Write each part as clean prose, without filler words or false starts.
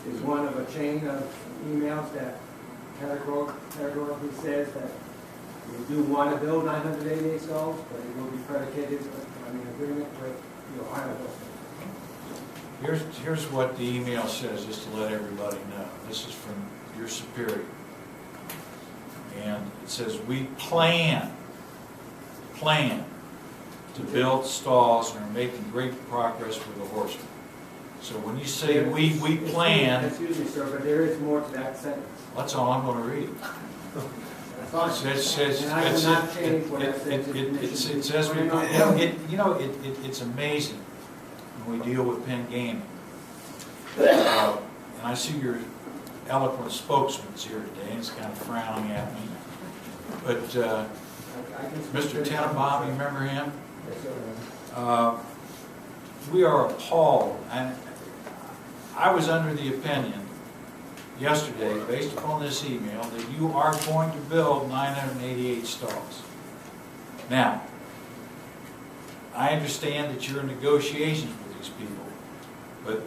is one of a chain of emails that categorically says that we do want to build 988 stalls, but it will be predicated on an agreement with the Ohio Building. Here's what the email says, just to let everybody know. This is from your superior. And it says, we plan to build stalls and are making great progress with the horsemen. So when you say we plan, excuse me, sir, but there is more to that sentence. that's all I'm going to read. It says, And I will not change what I said to the it says, it's amazing when we deal with Penn Gaming. And I see your eloquent spokesman's here today, and he's kind of frowning at me. But Mr. Tenenbaum, you remember him? Yes, sir. We are appalled. And I was under the opinion yesterday, based upon this email, that you are going to build 988 stalls. Now, I understand that you're in negotiations with these people, but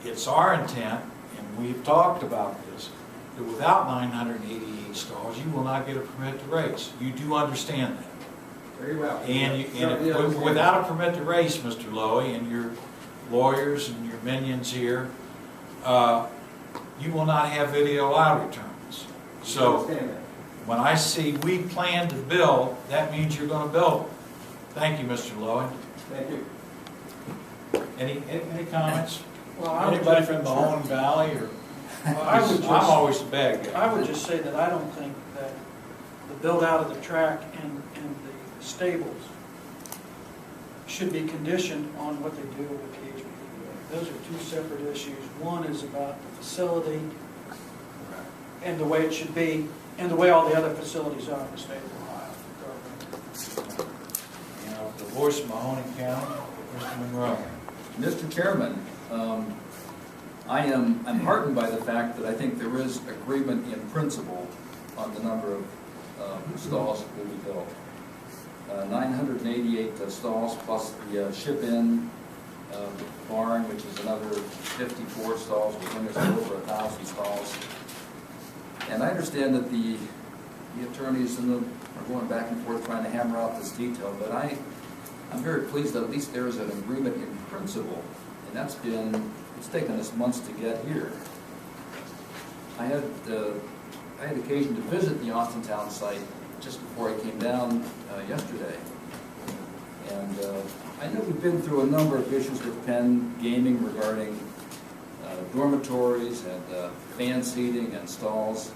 it's our intent, and we've talked about this, that without 988 stalls, you will not get a permit to race. You do understand that. Very well. And without a permit to race, Mr. Lowy, and your lawyers and your minions here, you will not have video lottery tournaments. So when I see we plan to build, that means you're going to build them. Thank you, Mr. Lowy. Thank you. Any comments? Well, Anybody from the Mahone Valley? Or I'm always the bad guy. I would just say that I don't think that the build out of the track and the stables should be conditioned on what they do with the HPDA. Those are two separate issues. One is about the facility and the way it should be, and the way all the other facilities are in the state of Ohio. You know, the voice of Mahoning County, Mr. Monroe. Mr. Chairman, I'm heartened by the fact that I think there is agreement in principle on the number of stalls that will be built. 988 stalls plus the ship-in barn, which is another 54 stalls, which brings us over 1,000 stalls. And I understand that the attorneys are going back and forth trying to hammer out this detail, but I'm very pleased that at least there is an agreement in principle, and it's taken us months to get here. I had occasion to visit the Austintown site just before I came down yesterday, and I know we've been through a number of issues with Penn Gaming regarding dormitories and fan seating and stalls,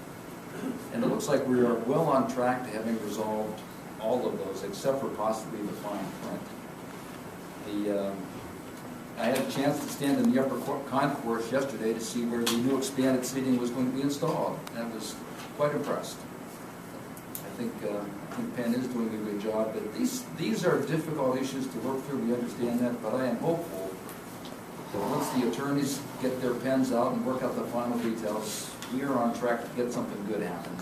and it looks like we are well on track to having resolved all of those, except for possibly the fine print. I had a chance to stand in the upper concourse yesterday to see where the new expanded seating was going to be installed, and I was quite impressed. I think Penn is doing a good job, but these are difficult issues to work through. We understand that, but I am hopeful that once the attorneys get their pens out and work out the final details, we are on track to get something good happen.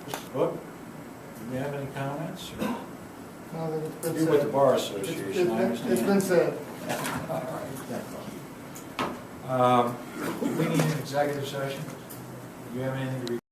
Mr. Book, do you have any comments? No, it's been You're with the said. Bar Association, I understand. It's been said. All right, thank you. We need an executive session. Do you have anything to